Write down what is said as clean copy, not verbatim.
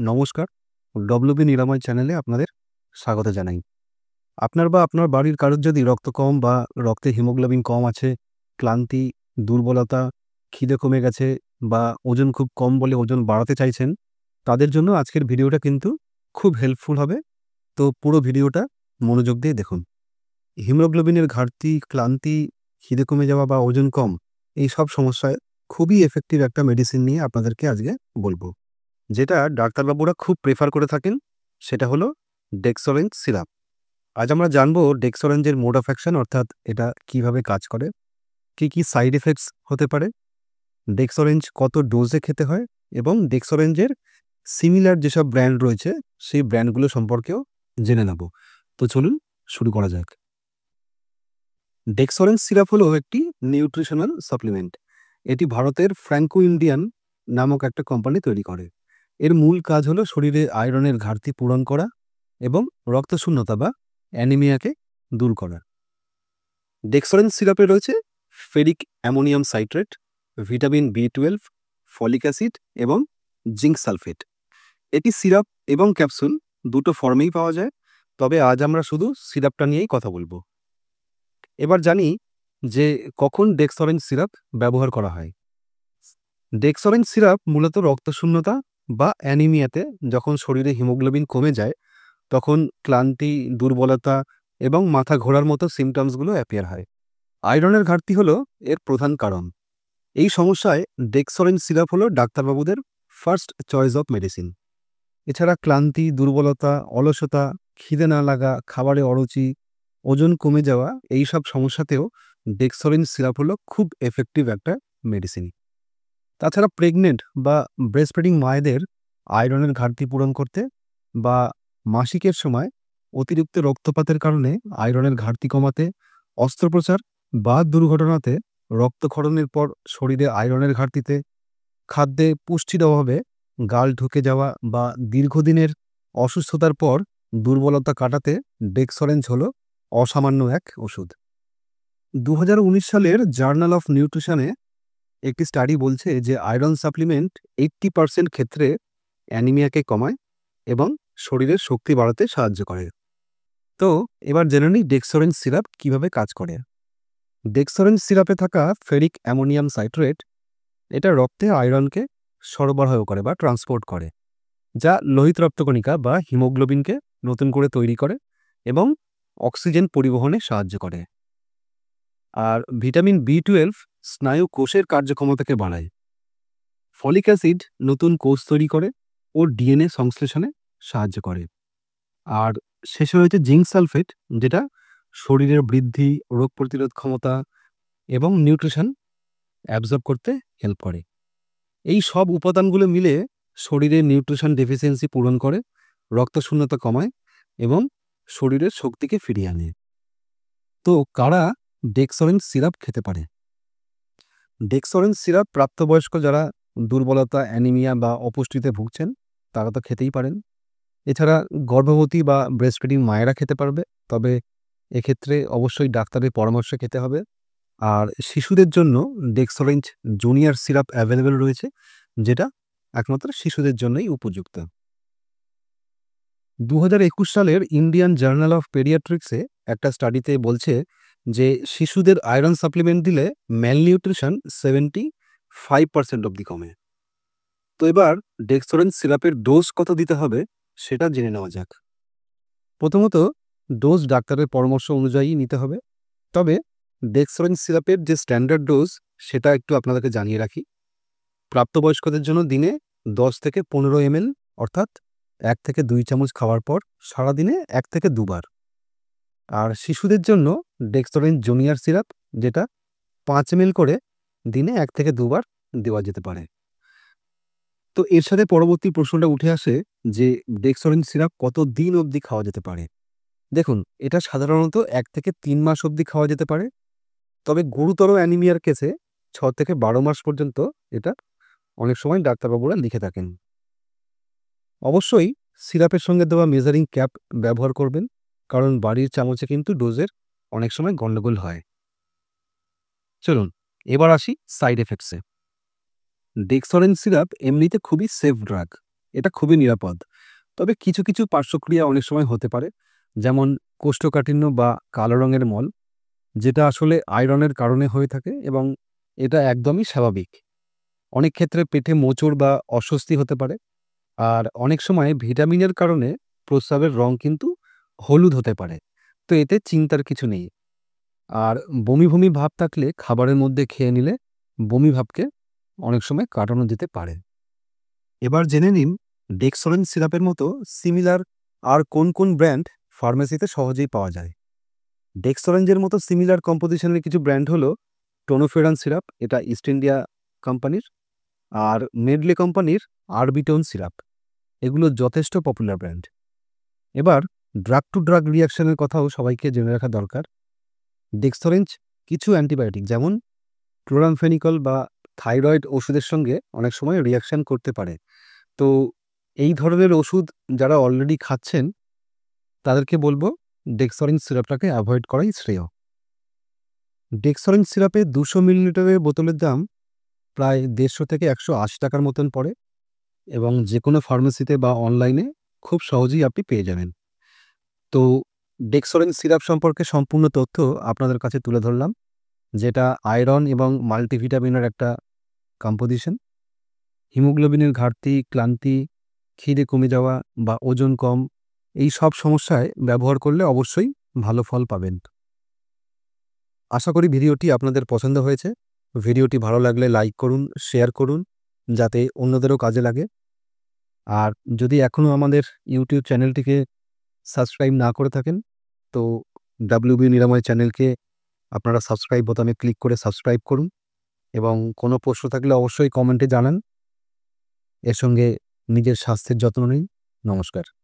নমস্কার, ডব্লিউবি নিরাময় চ্যানেলে আপনাদের স্বাগত জানাই। আপনার বা আপনার বাড়ির কারোর যদি রক্ত কম বা রক্তে হিমোগ্লোবিন কম আছে, ক্লান্তি, দুর্বলতা, খিদে কমে গেছে বা ওজন খুব কম বলে ওজন বাড়াতে চাইছেন, তাদের জন্য আজকের ভিডিওটা কিন্তু খুব হেল্পফুল হবে। তো পুরো ভিডিওটা মনোযোগ দিয়ে দেখুন। হিমোগ্লোবিনের ঘাটতি, ক্লান্তি, খিদে কমে যাওয়া বা ওজন কম, এই সব সমস্যায় খুবই এফেক্টিভ একটা মেডিসিন নিয়ে আপনাদেরকে আজকে বলবো। যেটা ডাক্তারবাবুরা খুব প্রেফার করে থাকেন, সেটা হলো ডেক্সোরেঞ্জ সিরাপ। আজ আমরা জানবো ডেক্সোরেঞ্জের মোড অফ অ্যাকশন, অর্থাৎ এটা কিভাবে কাজ করে, কি সাইড এফেক্টস হতে পারে, ডেক্সোরেঞ্জ কত ডোজে খেতে হয় এবং ডেক্সোরেঞ্জের সিমিলার যেসব ব্র্যান্ড রয়েছে সেই ব্র্যান্ডগুলো সম্পর্কেও জেনে নেব। তো চলুন শুরু করা যাক। ডেক্সোরেঞ্জ সিরাপ হলো একটি নিউট্রিশনাল সাপ্লিমেন্ট। এটি ভারতের ফ্র্যাঙ্কো ইন্ডিয়ান নামক একটা কোম্পানি তৈরি করে। এর মূল কাজ হলো শরীরে আয়রনের ঘাটতি পূরণ করা এবং রক্তশূন্যতা বা অ্যানিমিয়াকে দূর করা। ডেক্সোরেঞ্জ সিরাপে রয়েছে ferric ammonium citrate, vitamin B12, folic acid এবং জিঙ্ক সালফেট। এটি সিরাপ এবং ক্যাপসুল দুটো ফর্মেই পাওয়া যায়, তবে আজ আমরা শুধু সিরাপটা নিয়েই কথা বলবো। এবার জানি যে কখন ডেক্সোরেঞ্জ সিরাপ ব্যবহার করা হয়। ডেক্সোরেঞ্জ সিরাপ মূলত রক্তশূন্যতা বা অ্যানিমিয়াতে, যখন শরীরে হিমোগ্লোবিন কমে যায় তখন ক্লান্তি, দুর্বলতা এবং মাথা ঘোরার মতো সিমটমসগুলো অ্যাপিয়ার হয়। আয়রনের ঘাটতি হলো এর প্রধান কারণ। এই সমস্যায় ডেক্সোরেঞ্জ সিরাপ হলো ডাক্তারবাবুদের ফার্স্ট চয়েস অফ মেডিসিন। এছাড়া ক্লান্তি, দুর্বলতা, অলসতা, খিদে না লাগা, খাবারে অরুচি, ওজন কমে যাওয়া, এই সব সমস্যাতেও ডেক্সোরেঞ্জ সিরাপ হলো খুব এফেক্টিভ একটা মেডিসিন। তাছাড়া প্রেগনেন্ট বা ব্রেস্ট ফিডিং মায়েদের আয়রনের ঘাটতি পূরণ করতে বা মাসিকের সময় অতিরিক্ত রক্তপাতের কারণে আয়রনের ঘাটতি কমাতে, অস্ত্রোপচার বা দুর্ঘটনাতে রক্তক্ষরণের পর শরীরে আয়রনের ঘাটতিতে, খাদ্যে পুষ্টির অভাবে গাল ঢুকে যাওয়া বা দীর্ঘদিনের অসুস্থতার পর দুর্বলতা কাটাতে ডেক্সোরেঞ্জ হলো অসামান্য এক ওষুধ। 2019 সালের জার্নাল অফ নিউট্রিশনে একটি স্টাডি বলছে যে আয়রন সাপ্লিমেন্ট 80% ক্ষেত্রে অ্যানিমিয়াকে কমায় এবং শরীরের শক্তি বাড়াতে সাহায্য করে। তো এবার জেনে নিই ডেক্সোরেঞ্জ সিরাপ কিভাবে কাজ করে। ডেক্সোরেঞ্জ সিরাপে থাকা ফেরিক অ্যামোনিয়াম সাইট্রেট, এটা রক্তে আয়রনকে সরবরাহ করে বা ট্রান্সপোর্ট করে, যা লোহিত রক্তকণিকা বা হিমোগ্লোবিনকে নতুন করে তৈরি করে এবং অক্সিজেন পরিবহনে সাহায্য করে। আর ভিটামিন B12 স্নায়ু কোষের কার্যক্ষমতাকে বাড়ায়। ফলিক অ্যাসিড নতুন কোষ তৈরি করে ও ডিএনএ সংশ্লেষণে সাহায্য করে। আর শেষে রয়েছে জিঙ্ক সালফেট, যেটা শরীরের বৃদ্ধি, রোগ প্রতিরোধ ক্ষমতা এবং নিউট্রিশন অ্যাবজর্ব করতে হেল্প করে। এই সব উপাদানগুলো মিলে শরীরে নিউট্রিশন ডেফিসিয়েন্সি পূরণ করে, রক্তশূন্যতা কমায় এবং শরীরের শক্তিকে ফিরিয়ে আনে। তো কারা ডেক্সোরেঞ্জ সিরাপ খেতে পারে? ডেক্সোরেঞ্জ সিরাপ প্রাপ্তবয়স্ক যারা দুর্বলতা, অ্যানিমিয়া বা অপুষ্টিতে ভুগছেন তারা তো খেতেই পারেন। এছাড়া গর্ভবতী বা ব্রেস্ট ফিডিং মায়েরা খেতে পারবে, তবে এক্ষেত্রে অবশ্যই ডাক্তারের পরামর্শে খেতে হবে। আর শিশুদের জন্য ডেক্সোরেঞ্জ জুনিয়র সিরাপ অ্যাভেলেবেল রয়েছে, যেটা একমাত্র শিশুদের জন্যই উপযুক্ত। 2021 সালের ইন্ডিয়ান জার্নাল অফ পেডিয়াট্রিক্সে একটা স্টাডিতে বলছে যে শিশুদের আয়রন সাপ্লিমেন্ট দিলে ম্যালনিউট্রিশন 75% অবধি কমে। তো এবার ডেক্সোরেঞ্জ সিরাপের ডোজ কত দিতে হবে সেটা জেনে নেওয়া যাক। প্রথমত, ডোজ ডাক্তারের পরামর্শ অনুযায়ী নিতে হবে, তবে ডেক্সোরেঞ্জ সিরাপের যে স্ট্যান্ডার্ড ডোজ সেটা একটু আপনাদেরকে জানিয়ে রাখি। প্রাপ্তবয়স্কদের জন্য দিনে 10 থেকে 15 ml, অর্থাৎ 1 থেকে 2 চামচ খাওয়ার পর সারাদিনে 1 থেকে 2 বার। আর শিশুদের জন্য ডেক্সোরেঞ্জ জুনিয়র সিরাপ, যেটা 5 ml করে দিনে 1 থেকে 2 বার দেওয়া যেতে পারে। তো এর সাথে পরবর্তী প্রশ্নটা উঠে আসে যে ডেক্সোরেঞ্জ সিরাপ কত দিন অবধি খাওয়া যেতে পারে। দেখুন, এটা সাধারণত 1 থেকে 3 মাস অবধি খাওয়া যেতে পারে, তবে গুরুতর অ্যানিমিয়ার কেসে 6 থেকে 12 মাস পর্যন্ত এটা অনেক সময় ডাক্তারবাবুরা লিখে থাকেন। অবশ্যই সিরাপের সঙ্গে দেওয়া মেজারিং ক্যাপ ব্যবহার করবেন, কারণ বাড়ির চামচে কিন্তু ডোজের অনেক সময় গন্ডগোল হয়। চলুন এবার আসি সাইড এফেক্টসে। ডেক্সোরেঞ্জ সিরাপ এমনিতে খুবই সেফ ড্রাগ, এটা খুবই নিরাপদ। তবে কিছু, কিছু পার্শ্বক্রিয়া অনেক সময় হতে পারে। যেমন কোষ্ঠকাঠিন্য বা কালো রঙের মল, যেটা আসলে আয়রনের কারণে হয়ে থাকে এবং এটা একদমই স্বাভাবিক। অনেক ক্ষেত্রে পেটে মোচড় বা অস্বস্তি হতে পারে। আর অনেক সময় ভিটামিনের কারণে প্রস্রাবের রং কিন্তু হলুদ হতে পারে। তো এতে চিন্তার কিছু নেই। আর বমি, বমি ভাব থাকলে খাবারের মধ্যে খেয়ে নিলে বমি ভাবকে অনেক সময় কাটানো যেতে পারে। এবার জেনে নিন ডেক্সোরেন সিরাপের মতো সিমিলার আর কোন, কোন ব্র্যান্ড ফার্মেসিতে সহজেই পাওয়া যায়। ডেক্সোরেঞ্জের মতো সিমিলার কম্পোজিশনের কিছু ব্র্যান্ড হলো টোনোফেরান সিরাপ, এটা ইস্ট ইন্ডিয়া কোম্পানির। আর মেডলে কোম্পানির আরবিটন সিরাপ, এগুলো যথেষ্ট পপুলার ব্র্যান্ড। এবার ড্রাগ টু ড্রাগ রিঅ্যাকশনের কথাও সবাইকে জেনে রাখা দরকার। ডেক্সোরেঞ্জ কিছু অ্যান্টিবায়োটিক যেমন ক্লোরামফেনিকল বা থাইরয়েড ওষুধের সঙ্গে অনেক সময় রিঅ্যাকশন করতে পারে। তো এই ধরনের ওষুধ যারা অলরেডি খাচ্ছেন তাদেরকে বলব ডেক্সোরেঞ্জ সিরাপটাকে অ্যাভয়েড করাই শ্রেয়। ডেক্সোরেঞ্জ সিরাপে 200 মিলিলিটারের বোতলের দাম প্রায় 150 থেকে 180 টাকার মতন পড়ে এবং যে কোনো ফার্মেসিতে বা অনলাইনে খুব সহজেই আপনি পেয়ে যাবেন। তো ডেক্সোরেঞ্জ সিরাপ সম্পর্কে সম্পূর্ণ তথ্য আপনাদের কাছে তুলে ধরলাম, যেটা আয়রন এবং মাল্টিভিটামিনের একটা কম্পোজিশন। হিমোগ্লোবিনের ঘাটতি, ক্লান্তি, খিদে কমে যাওয়া বা ওজন কম, এই সব সমস্যায় ব্যবহার করলে অবশ্যই ভালো ফল পাবেন। আশা করি ভিডিওটি আপনাদের পছন্দ হয়েছে। ভিডিওটি ভালো লাগলে লাইক করুন, শেয়ার করুন, যাতে অন্যদেরও কাজে লাগে। আর যদি এখনও আমাদের ইউটিউব চ্যানেলটিকে সাবস্ক্রাইব না করে থাকেন, তো WB নিরাময় চ্যানেলকে আপনারা সাবস্ক্রাইব বোতামে ক্লিক করে সাবস্ক্রাইব করুন এবং কোনো প্রশ্ন থাকলে অবশ্যই কমেন্টে জানান। এর সঙ্গে নিজের স্বাস্থ্যের যত্ন নিন। নমস্কার।